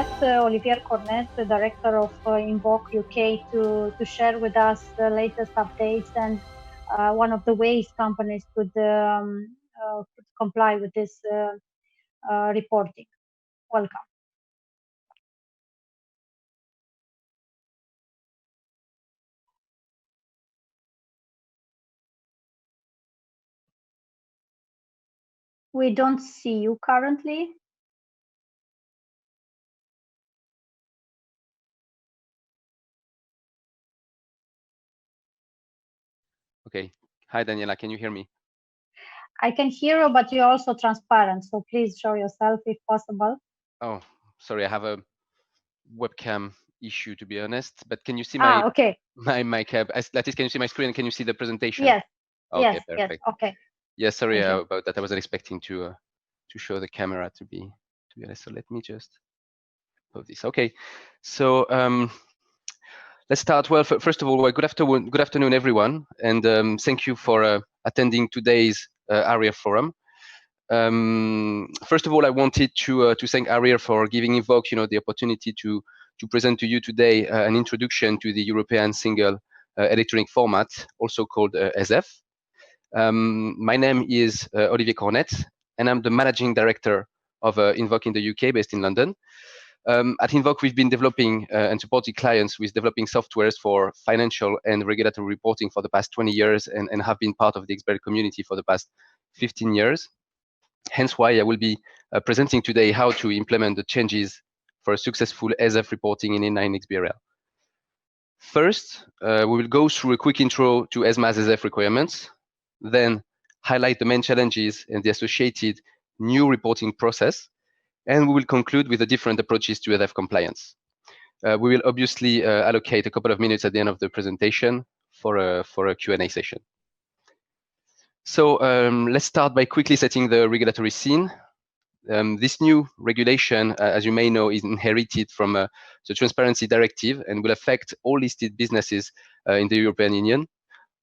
asked Olivier Cornet, the director of Invoke UK, to share with us the latest updates and one of the ways companies could comply with this reporting. Welcome. We don't see you currently. Okay. Hi, Daniela. Can you hear me? I can hear you, but you're also transparent. So please show yourself if possible. Oh, sorry. I have a webcam issue, to be honest. But can you see my my cap? That is, can you see my screen? Can you see the presentation? Yes. Okay, yes. perfect. Yes. Okay. Yeah. Sorry about that. I wasn't expecting to show the camera to be honest. So let me just put this. Okay. So let's start. Well, first of all, good afternoon, everyone, and thank you for attending today's ARIR forum. First of all, I wanted to thank ARIR for giving Invoke, the opportunity to present to you today an introduction to the European single electronic format, also called ESEF. My name is Olivier Cornet, and I'm the managing director of Invoke in the UK, based in London. At Invoke, we've been developing and supporting clients with developing softwares for financial and regulatory reporting for the past 20 years and have been part of the expert community for the past 15 years. Hence why I will be presenting today how to implement the changes for a successful ESEF reporting in inline XBRL. First, we will go through a quick intro to ESMA's ESEF requirements, then highlight the main challenges and the associated new reporting process, and we will conclude with the different approaches to ESEF compliance. We will obviously allocate a couple of minutes at the end of the presentation for a Q&A session. So let's start by quickly setting the regulatory scene. This new regulation, as you may know, is inherited from the Transparency Directive and will affect all listed businesses in the European Union.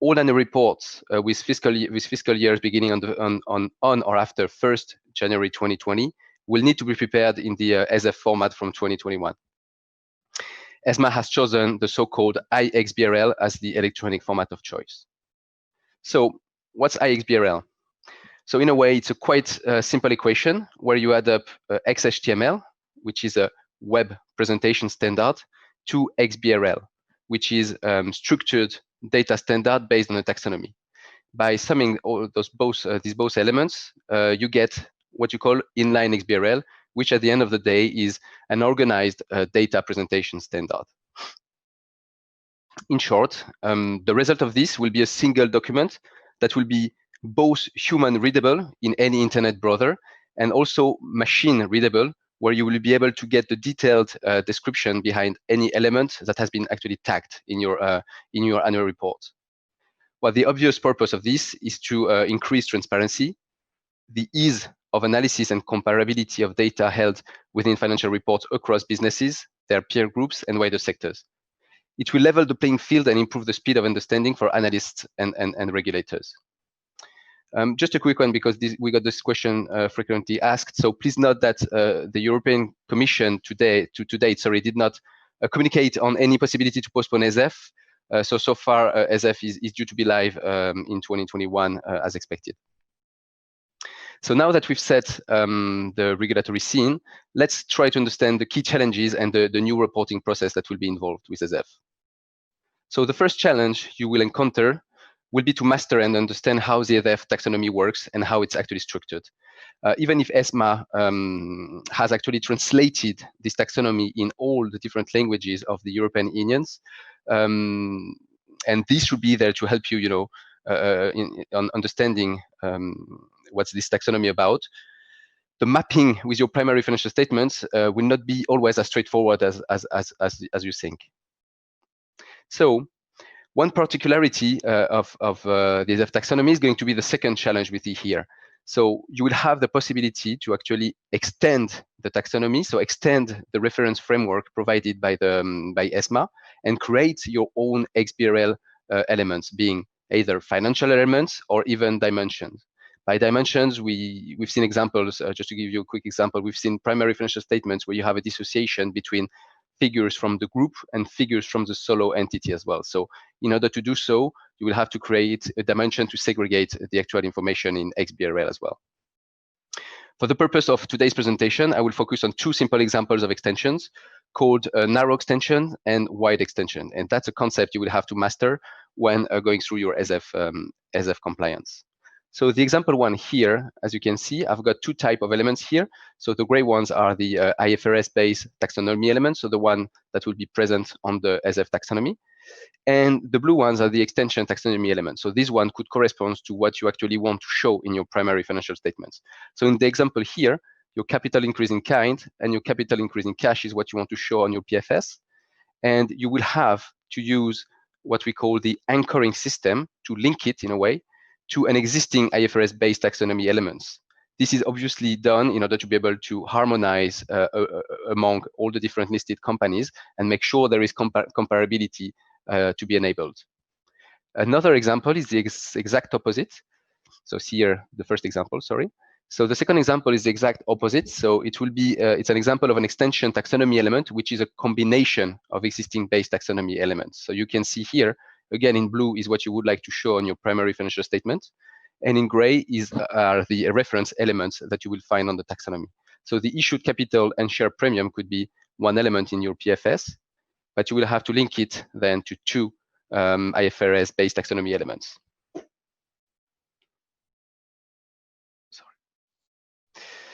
All annual reports with fiscal years beginning on or after 1st January 2020 will need to be prepared in the ESEF format from 2021. ESMA has chosen the so-called iXBRL as the electronic format of choice. So what's iXBRL? So in a way, it's a quite simple equation where you add up XHTML, which is a web presentation standard, to XBRL, which is structured data standard based on a taxonomy. By summing all these both elements, you get what you call inline XBRL, which at the end of the day is an organized data presentation standard. In short, the result of this will be a single document that will be both human readable in any internet browser and also machine readable, where you will be able to get the detailed description behind any element that has been actually tagged in your annual report. Well, the obvious purpose of this is to increase transparency, the ease of analysis and comparability of data held within financial reports across businesses, their peer groups, and wider sectors. It will level the playing field and improve the speed of understanding for analysts and regulators. Just a quick one, because we got this question frequently asked. So please note that the European Commission to date, did not communicate on any possibility to postpone ESEF. So far, ESEF is due to be live in 2021 as expected. So now that we've set the regulatory scene, let's try to understand the key challenges and the new reporting process that will be involved with ESEF. So the first challenge you will encounter will be to master and understand how the ESEF taxonomy works and how it's actually structured. Even if ESMA has actually translated this taxonomy in all the different languages of the European Unions, and this should be there to help you, on understanding what's this taxonomy about. The mapping with your primary financial statements will not be always as straightforward as you think. So one particularity of the ESEF taxonomy is going to be the second challenge we see here. So you will have the possibility to actually extend the taxonomy, so extend the reference framework provided by ESMA, and create your own XBRL elements, being either financial elements or even dimensions. By dimensions, we've seen examples, just to give you a quick example, we've seen primary financial statements where you have a dissociation between figures from the group and figures from the solo entity as well. So in order to do so, you will have to create a dimension to segregate the actual information in XBRL as well. For the purpose of today's presentation, I will focus on two simple examples of extensions called narrow extension and wide extension. And that's a concept you will have to master when going through your ESEF compliance. So the example one here, as you can see, I've got two types of elements here. So the gray ones are the IFRS-based taxonomy elements, so the one that will be present on the ESEF taxonomy. And the blue ones are the extension taxonomy elements. So this one could correspond to what you actually want to show in your primary financial statements. So in the example here, your capital increase in kind and your capital increase in cash is what you want to show on your PFS. And you will have to use what we call the anchoring system to link it in a way to an existing IFRS-based taxonomy elements. This is obviously done in order to be able to harmonize among all the different listed companies and make sure there is comparability to be enabled. Another example is the exact opposite. So here, the first example, sorry. So the second example is the exact opposite. So it will be, it's an example of an extension taxonomy element, which is a combination of existing base taxonomy elements. So you can see here, again, in blue is what you would like to show on your primary financial statement. And in gray are the reference elements that you will find on the taxonomy. So the issued capital and share premium could be one element in your PFS, but you will have to link it then to two IFRS-based taxonomy elements.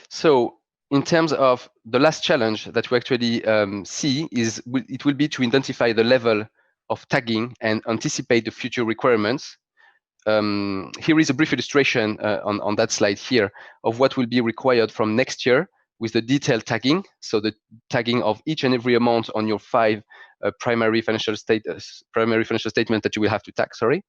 So in terms of the last challenge that we actually see is it will be to identify the level of tagging and anticipate the future requirements. Here is a brief illustration on that slide here of what will be required from next year with the detailed tagging. So the tagging of each and every amount on your 5 primary financial statements that you will have to tag, sorry.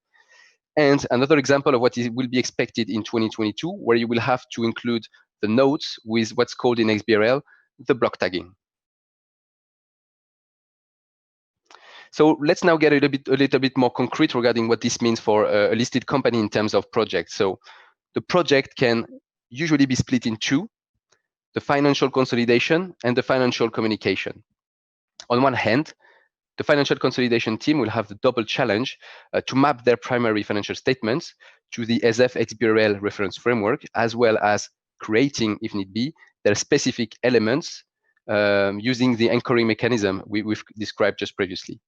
And another example of what will be expected in 2022, where you will have to include the notes with what's called in XBRL, the block tagging. So let's now get a little bit more concrete regarding what this means for a listed company in terms of projects. So the project can usually be split in two: the financial consolidation and the financial communication. On one hand, the financial consolidation team will have the double challenge to map their primary financial statements to the ESEF XBRL reference framework, as well as creating, if need be, their specific elements using the anchoring mechanism we've described just previously.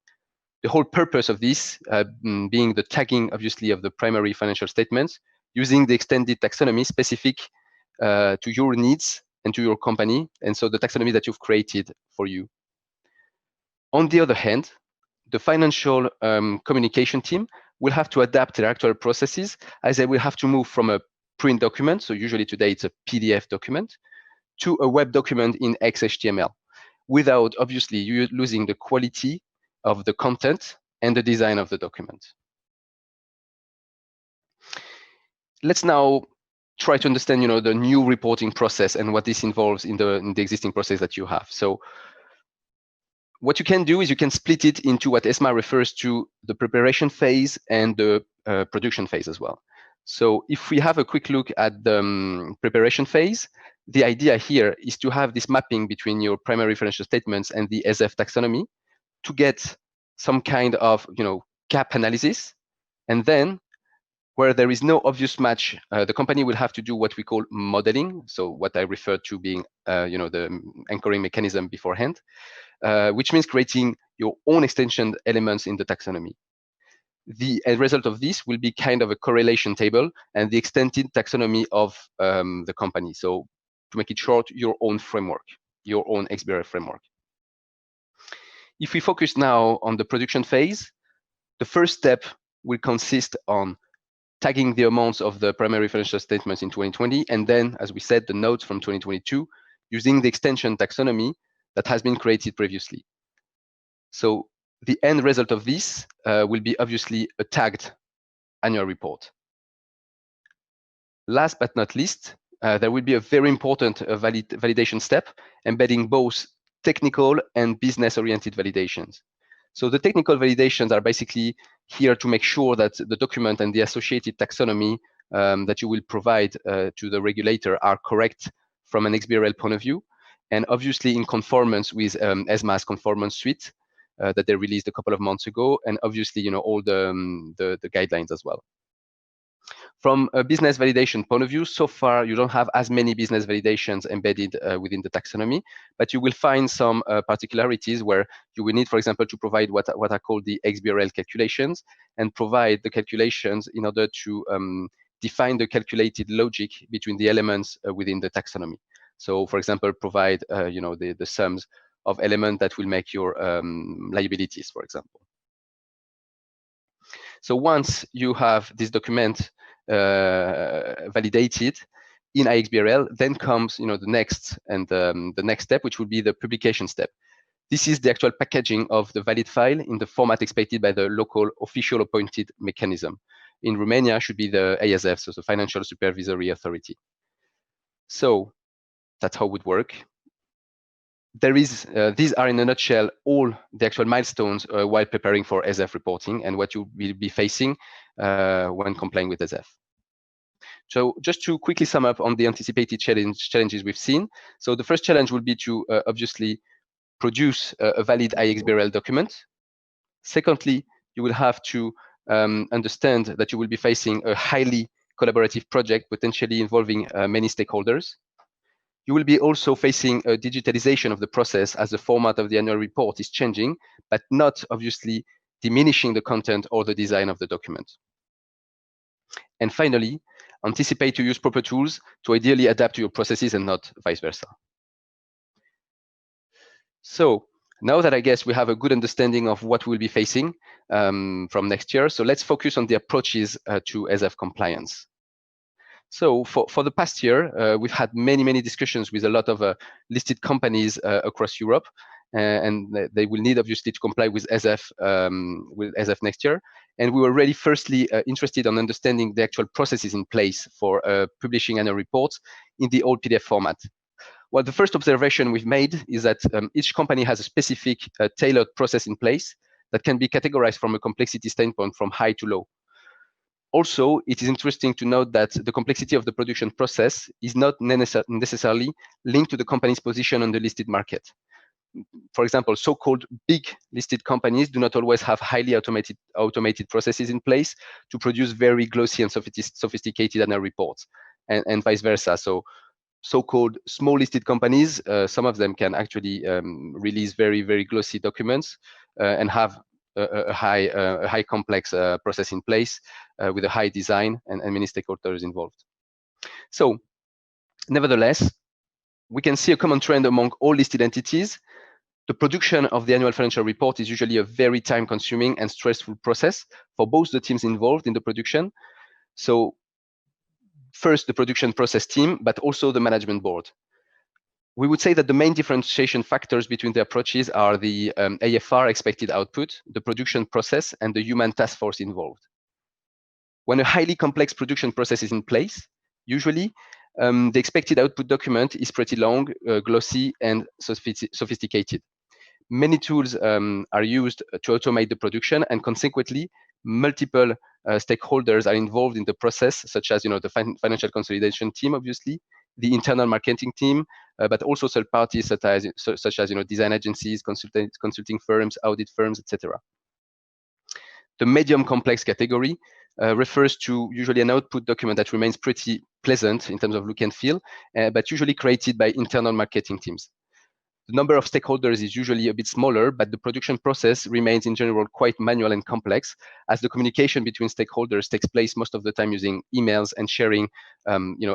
The whole purpose of this being the tagging, obviously, of the primary financial statements using the extended taxonomy specific to your needs and to your company, and so the taxonomy that you've created for you. On the other hand, the financial communication team will have to adapt their actual processes, as they will have to move from a print document, so usually today it's a PDF document, to a web document in XHTML, without obviously you losing the quality of the content and the design of the document. Let's now try to understand, the new reporting process and what this involves in the existing process that you have. So what you can do is you can split it into what ESMA refers to the preparation phase and the production phase as well. So if we have a quick look at the preparation phase, the idea here is to have this mapping between your primary financial statements and the ESEF taxonomy to get some kind of gap analysis. And then where there is no obvious match, the company will have to do what we call modeling. So what I referred to being the anchoring mechanism beforehand, which means creating your own extension elements in the taxonomy. The end result of this will be kind of a correlation table and the extended taxonomy of the company. So to make it short, your own framework, your own XBRL framework. If we focus now on the production phase, the first step will consist on tagging the amounts of the primary financial statements in 2020, and then, as we said, the notes from 2022, using the extension taxonomy that has been created previously. So the end result of this will be obviously a tagged annual report. Last but not least, there will be a very important validation step, embedding both technical and business-oriented validations. So the technical validations are basically here to make sure that the document and the associated taxonomy that you will provide to the regulator are correct from an XBRL point of view, and obviously in conformance with ESMA's conformance suite that they released a couple of months ago, and obviously all the guidelines as well. From a business validation point of view, so far you don't have as many business validations embedded within the taxonomy, but you will find some particularities where you will need, for example, to provide what are called the XBRL calculations, and provide the calculations in order to define the calculated logic between the elements within the taxonomy. So, for example, provide the sums of elements that will make your liabilities, for example. So once you have this document validated in iXBRL, then comes the next step, which will be the publication step. This is the actual packaging of the valid file in the format expected by the local official appointed mechanism. In Romania, should be the ASF, so the Financial Supervisory Authority. So that's how it would work. These are in a nutshell all the actual milestones while preparing for ESEF reporting and what you will be facing when complying with ESEF. So just to quickly sum up on the anticipated challenges we've seen. So the first challenge will be to obviously produce a valid iXBRL document. Secondly, you will have to understand that you will be facing a highly collaborative project, potentially involving many stakeholders. You will be also facing a digitalization of the process as the format of the annual report is changing, but not obviously diminishing the content or the design of the document. And finally, anticipate to use proper tools to ideally adapt to your processes and not vice versa. So now that I guess we have a good understanding of what we'll be facing from next year, so let's focus on the approaches to ESEF compliance. So for the past year, we've had many discussions with a lot of listed companies across Europe, and they will need obviously to comply with ESEF next year. And we were really firstly interested in understanding the actual processes in place for publishing annual reports in the old PDF format. Well, the first observation we've made is that each company has a specific tailored process in place that can be categorized from a complexity standpoint from high to low. Also, it is interesting to note that the complexity of the production process is not necessarily linked to the company's position on the listed market. For example, so-called big listed companies do not always have highly automated processes in place to produce very glossy and sophisticated annual reports, and vice versa. So-called small listed companies, some of them can actually release very glossy documents and have a high complex process in place with a high design and many stakeholders involved. So, nevertheless, we can see a common trend among all listed entities. The production of the annual financial report is usually a very time-consuming and stressful process for both the teams involved in the production. So, first, the production process team, but also the management board. We would say that the main differentiation factors between the approaches are the AFR expected output, the production process, and the human task force involved. When a highly complex production process is in place, usually the expected output document is pretty long, glossy, and sophisticated. Many tools are used to automate the production, and consequently, multiple stakeholders are involved in the process, such as the financial consolidation team, obviously, the internal marketing team, but also third parties such as design agencies, consulting firms, audit firms, etc. The medium complex category refers to usually an output document that remains pretty pleasant in terms of look and feel, but usually created by internal marketing teams. The number of stakeholders is usually a bit smaller, but the production process remains in general quite manual and complex, as the communication between stakeholders takes place most of the time using emails and sharing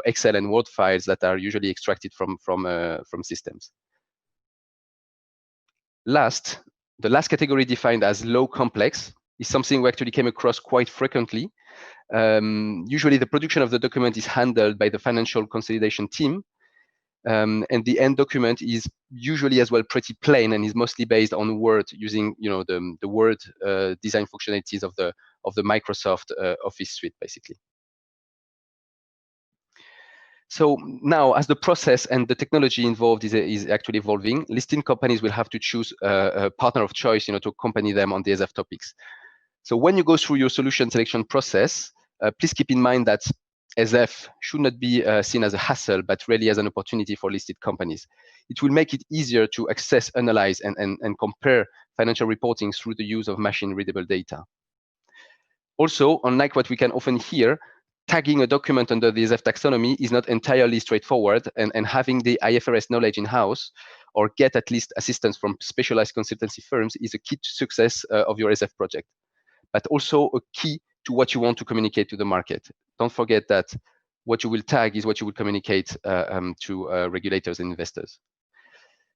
Excel and Word files that are usually extracted from systems. The last category, defined as low complex, is something we actually came across quite frequently. Usually the production of the document is handled by the financial consolidation team, and the end document is usually as well pretty plain and is mostly based on Word, using the Word design functionalities of the Microsoft Office suite, basically. So now, as the process and the technology involved is actually evolving, listing companies will have to choose a partner of choice, to accompany them on the ESEF topics. So when you go through your solution selection process, please keep in mind that ESEF should not be seen as a hassle, but really as an opportunity for listed companies. It will make it easier to access, analyze, and compare financial reporting through the use of machine-readable data. Also, unlike what we can often hear, tagging a document under the ESEF taxonomy is not entirely straightforward, and having the IFRS knowledge in-house or get at least assistance from specialized consultancy firms is a key to success of your ESEF project, but also a key to what you want to communicate to the market. Don't forget that what you will tag is what you will communicate to regulators and investors.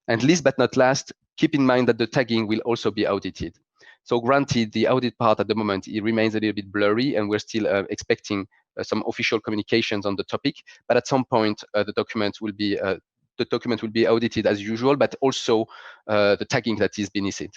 And last but not last, keep in mind that the tagging will also be audited. So granted, the audit part at the moment, it remains a little bit blurry, and we're still expecting some official communications on the topic. But at some point, the document will be audited as usual, but also the tagging that is beneath it.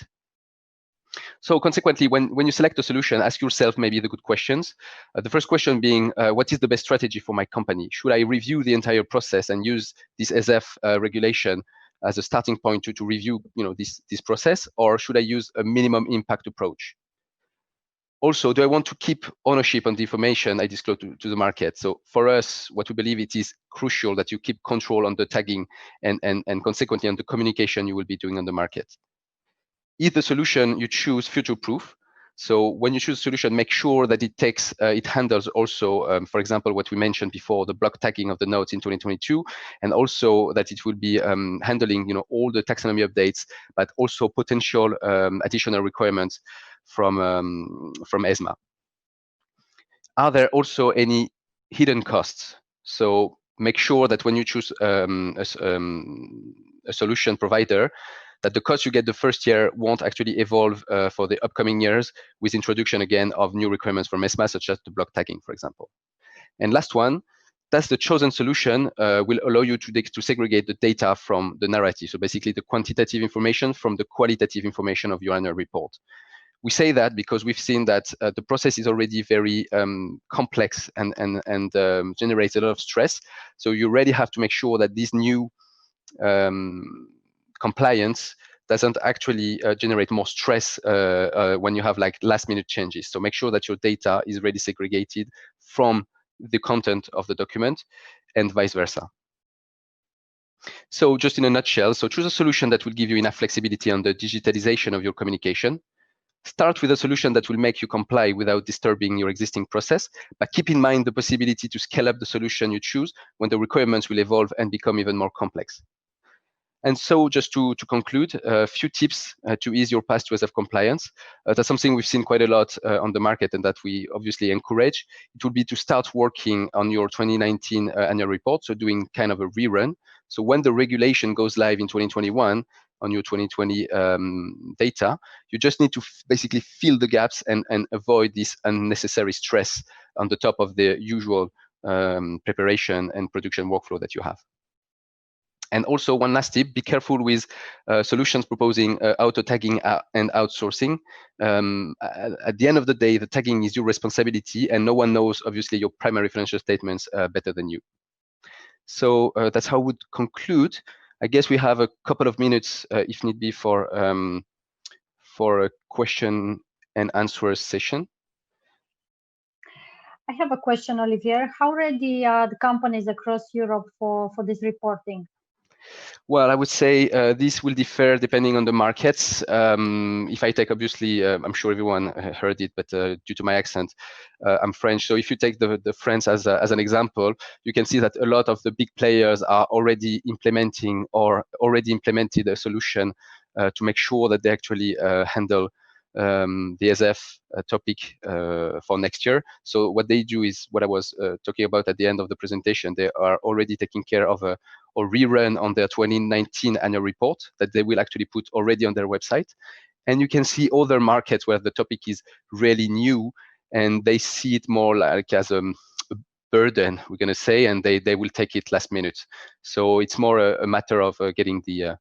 So consequently, when you select a solution, ask yourself maybe the good questions. The first question being, what is the best strategy for my company? Should I review the entire process and use this ESEF regulation as a starting point to review this process, or should I use a minimum impact approach? Also, do I want to keep ownership on the information I disclose to the market? So for us, what we believe it is crucial that you keep control on the tagging and consequently on the communication you will be doing on the market. Is the solution you choose future-proof? So when you choose a solution, make sure that it handles also, for example, what we mentioned before, the block tagging of the notes in 2022, and also that it will be handling all the taxonomy updates, but also potential additional requirements from ESMA. Are there also any hidden costs? So make sure that when you choose a solution provider, that the cost you get the first year won't actually evolve for the upcoming years with introduction again of new requirements from ESMA, such as the block tagging, for example. And last one, that's the chosen solution will allow you to segregate the data from the narrative. So basically the quantitative information from the qualitative information of your annual report. We say that because we've seen that the process is already very complex and generates a lot of stress. So you really have to make sure that this new compliance doesn't actually generate more stress when you have like last-minute changes. So make sure that your data is really segregated from the content of the document and vice versa. So just in a nutshell, so choose a solution that will give you enough flexibility on the digitalization of your communication. Start with a solution that will make you comply without disturbing your existing process, but keep in mind the possibility to scale up the solution you choose when the requirements will evolve and become even more complex. And so just to conclude, a few tips to ease your path to ESEF compliance. That's something we've seen quite a lot on the market and that we obviously encourage. It would be to start working on your 2019 annual report, so doing kind of a rerun. So when the regulation goes live in 2021 on your 2020 data, you just need to basically fill the gaps and avoid this unnecessary stress on the top of the usual preparation and production workflow that you have. And also one last tip, be careful with solutions proposing auto-tagging and outsourcing. At the end of the day, the tagging is your responsibility and no one knows, obviously, your primary financial statements better than you. So that's how I would conclude. I guess we have a couple of minutes, if need be, for a question and answer session. I have a question, Olivier. How ready are the companies across Europe for this reporting? Well, I would say this will differ depending on the markets. If I take, obviously, I'm sure everyone heard it, but due to my accent, I'm French. So if you take the France as an example, you can see that a lot of the big players are already implementing or already implemented a solution to make sure that they actually handle the ESEF topic for next year. So what they do is what I was talking about at the end of the presentation. They are already taking care of a rerun on their 2019 annual report that they will actually put already on their website. And you can see other markets where the topic is really new and they see it more like as a burden, we're going to say, and they will take it last minute. So it's more a matter of getting the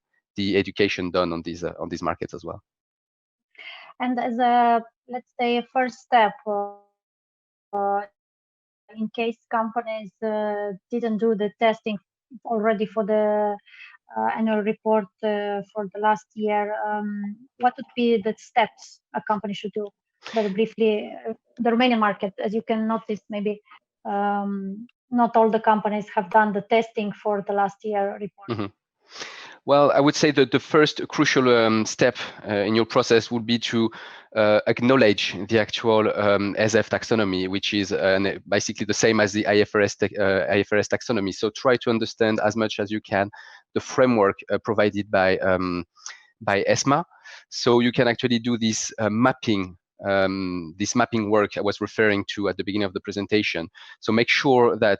education done on these markets as well. And as a, let's say, a first step, in case companies didn't do the testing already for the annual report for the last year, what would be the steps a company should do? Very briefly, the Romanian market, as you can notice, maybe not all the companies have done the testing for the last year report. Mm-hmm. Well, I would say that the first crucial step in your process would be to acknowledge the actual ESEF taxonomy, which is basically the same as the IFRS taxonomy. So try to understand as much as you can the framework provided by ESMA, so you can actually do this mapping work I was referring to at the beginning of the presentation. So make sure that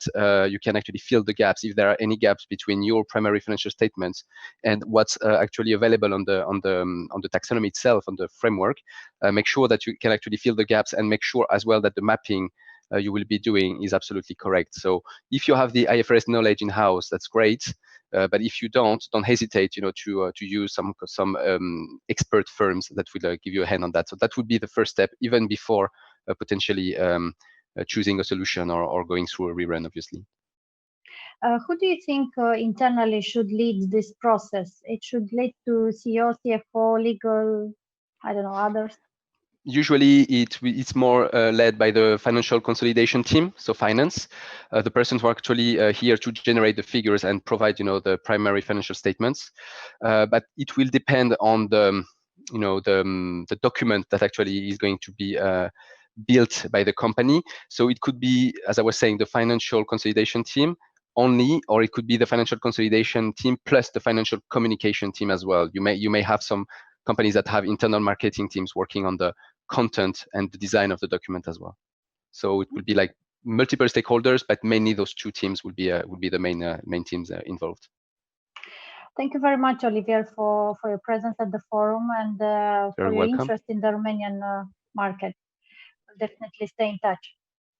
you can actually fill the gaps if there are any gaps between your primary financial statements and what's actually available on the taxonomy itself, on the framework. Make sure that you can actually fill the gaps, and make sure as well that the mapping you will be doing is absolutely correct. So if you have the IFRS knowledge in house, that's great. But if you don't hesitate, to use some expert firms that will give you a hand on that. So that would be the first step, even before potentially choosing a solution or going through a rerun, obviously. Who do you think internally should lead this process? It should lead to CEO, CFO, legal, I don't know, others? Usually it's more led by the financial consolidation team, so finance, the person who are actually here to generate the figures and provide the primary financial statements. But it will depend on the document that actually is going to be built by the company. So it could be, as I was saying, the financial consolidation team only, or it could be the financial consolidation team plus the financial communication team as well. You may have some companies that have internal marketing teams working on the content and the design of the document as well. So it will be like multiple stakeholders, but mainly those two teams will be the main teams involved. Thank you very much, Olivier, for your presence at the forum and for your interest in the Romanian market. We'll definitely stay in touch.